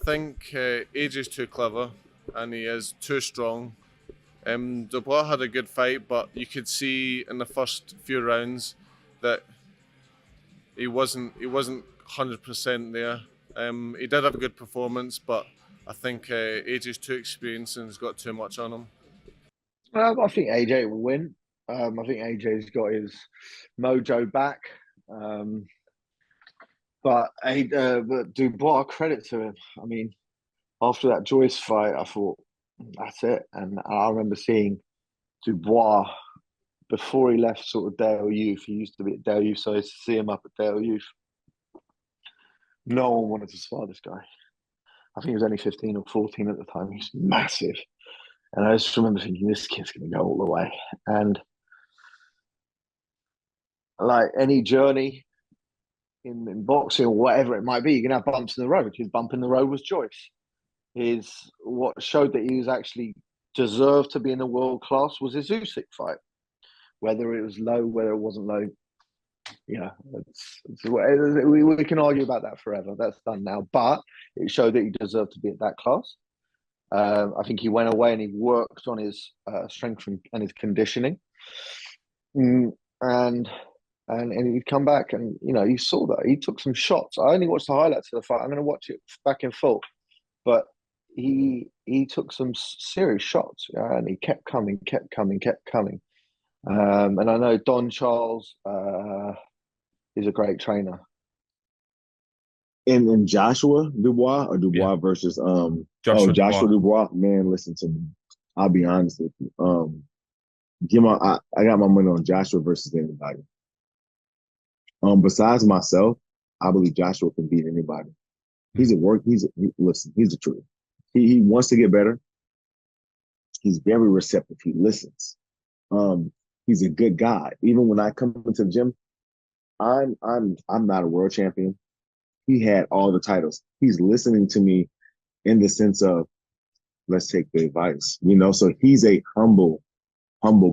think AJ's too clever and he is too strong. Dubois had a good fight, but you could see in the first few rounds that he wasn't 100% there. He did have a good performance, but I think AJ's too experienced and has got too much on him. I think AJ will win. I think AJ's got his mojo back. But Dubois, credit to him. I mean, after that Joyce fight, I thought, that's it. And I remember seeing Dubois before he left sort of Dale Youth. He used to be at Dale Youth, so I used to see him up at Dale Youth. No one wanted to spar this guy. I think he was only 15 or 14 at the time. He was massive. And I just remember thinking, this kid's going to go all the way. And like any journey in boxing or whatever it might be, you're going to have bumps in the road. His bump in the road was Joyce. What showed that he was actually deserved to be in the world class was his Usyk fight. Whether it was low, whether it wasn't low, we can argue about that forever. That's done now. But it showed that he deserved to be at that class. I think he went away and he worked on his strength and his conditioning. And he'd come back and, you saw that. He took some shots. I only watched the highlights of the fight. I'm going to watch it back in full. But he took some serious shots, and he kept coming. And I know Don Charles is a great trainer. In Joshua Dubois or Dubois versus Joshua Dubois. Man, listen to me. I'll be honest with you. I got my money on Joshua versus anybody. Besides myself, I believe Joshua can beat anybody. Listen, he's the truth. He wants to get better. He's very receptive. He listens. He's a good guy. Even when I come into the gym, I'm not a world champion. He had all the titles. He's listening to me in the sense of, let's take the advice, so he's a humble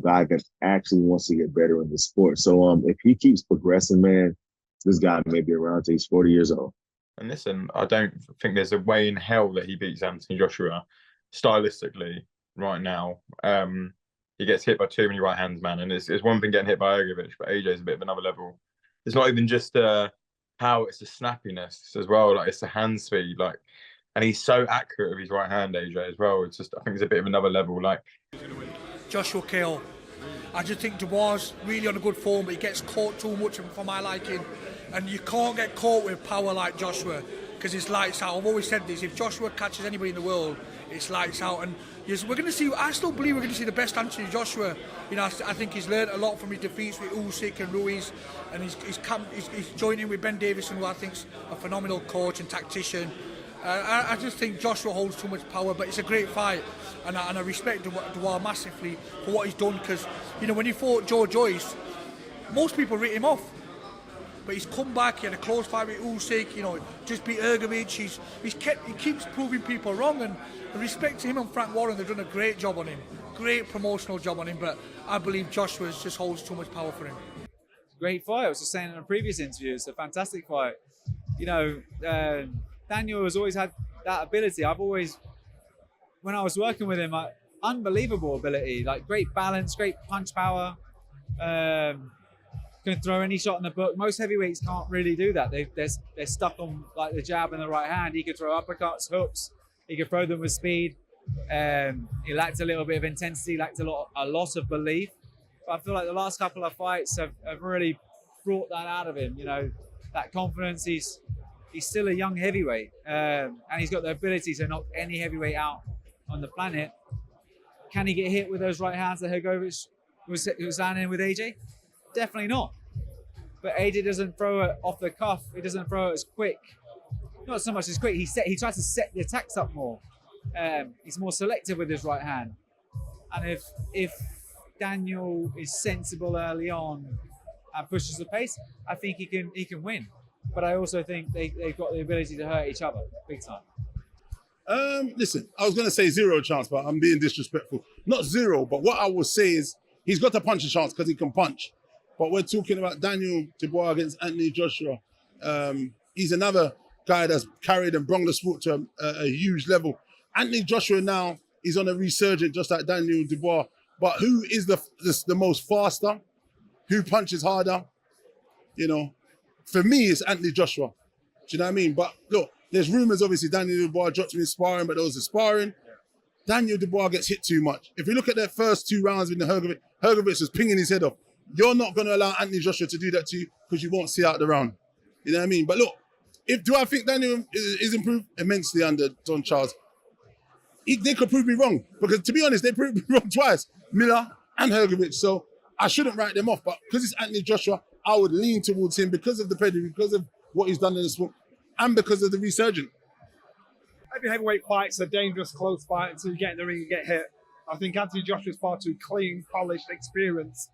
guy that actually wants to get better in the sport. So if he keeps progressing, man, this guy may be around until he's 40 years old. And listen, I don't think there's a way in hell that he beats Anthony Joshua stylistically right now. He gets hit by too many right hands, man. And it's one thing getting hit by Ergovic, but AJ's a bit of another level. It's not even just how it's the snappiness as well. Like, it's the hand speed. And he's so accurate with his right hand, AJ, as well. It's just, I think it's a bit of another level. Joshua KO. I just think Dubois really on a good form, but he gets caught too much for my liking. And you can't get caught with power like Joshua, because it's lights out. I've always said this: if Joshua catches anybody in the world, it's lights out. And yes, we're going to see. I still believe we're going to see the best Anthony Joshua. I think he's learned a lot from his defeats with Usyk and Ruiz, and he's joining with Ben Davison, who I think's a phenomenal coach and tactician. I just think Joshua holds too much power, but it's a great fight, and I respect Dubois massively for what he's done. Because when he fought Joe Joyce, most people writ him off. But he's come back. He had a close fight with Usyk. Just beat Ergovic. He keeps proving people wrong. And respect to him and Frank Warren. They've done a great job on him. Great promotional job on him. But I believe Joshua just holds too much power for him. Great fight. I was just saying in a previous interview, it's a fantastic fight. Daniel has always had that ability. When I was working with him, unbelievable ability. Like, great balance, great punch power. Can throw any shot in the book. Most heavyweights can't really do that. They're stuck on like the jab and the right hand. He could throw uppercuts, hooks. He could throw them with speed. He lacked a little bit of intensity, lacked a lot of belief. But I feel like the last couple of fights have really brought that out of him. That confidence. He's still a young heavyweight, and he's got the ability to knock any heavyweight out on the planet. Can he get hit with those right hands that Hrgovic was landing with AJ? Definitely not. But AJ doesn't throw it off the cuff. He doesn't throw it as quick. Not so much as quick. He tries to set the attacks up more. He's more selective with his right hand. And if Daniel is sensible early on and pushes the pace, I think he can win. But I also think they've got the ability to hurt each other big time. Listen, I was going to say 0 chance, but I'm being disrespectful. Not 0, but what I would say is he's got a punch chance because he can punch. But we're talking about Daniel Dubois against Anthony Joshua. He's another guy that's carried and brought the sport to a huge level. Anthony Joshua now is on a resurgence, just like Daniel Dubois. But who is the most faster? Who punches harder? You know, for me, it's Anthony Joshua. Do you know what I mean? But look, there's rumours, obviously, Daniel Dubois dropped him in sparring, but there was a sparring. Daniel Dubois gets hit too much. If you look at their first 2 rounds with the Hergovic was pinging his head off. You're not going to allow Anthony Joshua to do that to you because you won't see out the round. You know what I mean? But look, do I think Daniel is improved? Immensely under Don Charles. They could prove me wrong because, to be honest, they proved me wrong twice, Miller and Hergovic. So I shouldn't write them off. But because it's Anthony Joshua, I would lean towards him because of the pedigree, because of what he's done in the sport, and because of the resurgence. Every heavyweight fight's a dangerous, close fight until you get in the ring and get hit. I think Anthony Joshua is far too clean, polished, experienced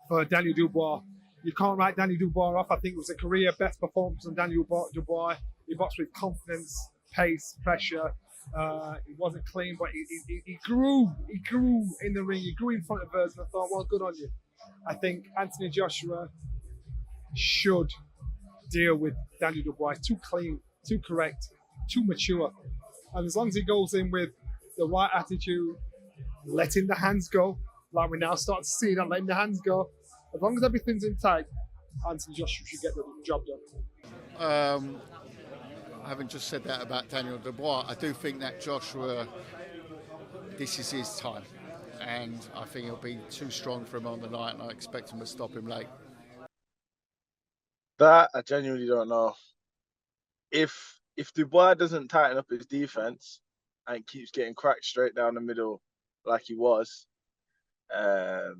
for Daniel Dubois. You can't write Daniel Dubois off. I think it was a career best performance from Daniel Dubois. He boxed with confidence, pace, pressure. He wasn't clean, but he grew. He grew in the ring. He grew in front of us, and I thought, well, good on you. I think Anthony Joshua should deal with Daniel Dubois. Too clean, too correct, too mature. And as long as he goes in with the right attitude, letting the hands go, like we now start to see that, letting the hands go, as long as everything's intact, Anthony Joshua should get the job done. Having just said that about Daniel Dubois, I do think that Joshua, this is his time. And I think he'll be too strong for him on the night, and I expect him to stop him late. That I genuinely don't know. If Dubois doesn't tighten up his defense and keeps getting cracked straight down the middle like he was, I'd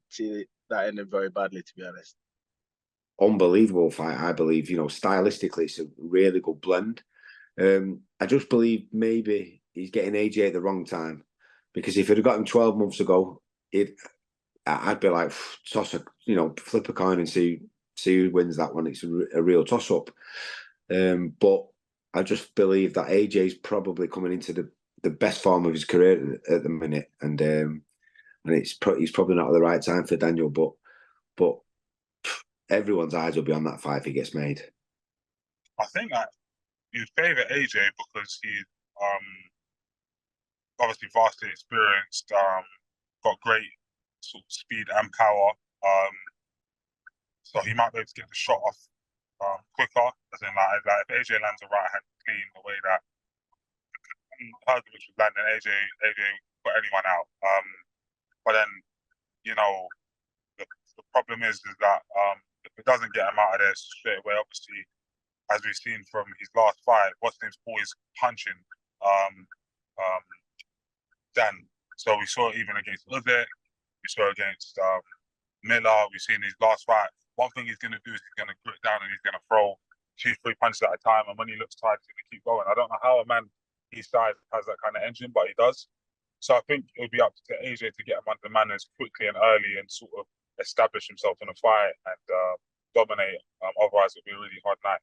see that ending very badly, to be honest. Unbelievable fight, I believe. You know, stylistically, it's a really good blend. I just believe maybe he's getting AJ at the wrong time, because if he'd have got him 12 months ago, I'd be like, flip a coin and see who wins that one. It's a real toss-up. But I just believe that AJ's probably coming into the best form of his career at the minute, and he's probably not at the right time for Daniel. But everyone's eyes will be on that fight if he gets made. I think that you'd favour AJ because he's obviously vastly experienced, got great sort of speed and power. So he might be able to get the shot off quicker. As in, like if AJ lands a right hand clean, the way that Hergovic was landing, AJ got anyone out. But then, the problem is that if it doesn't get him out of there straight away, obviously, as we've seen from his last fight, what's his always punching Dan. So we saw it even against Usyk, we saw it against Miller, we've seen his last fight. One thing he's going to do is he's going to grit down and he's going to throw 2-3 punches at a time, and when he looks tired, he's going to keep going. I don't know how a man his size has that kind of engine, but he does. So I think it would be up to AJ to get him under the manners quickly and early and sort of establish himself in a fight and dominate. Otherwise, it would be a really hard night.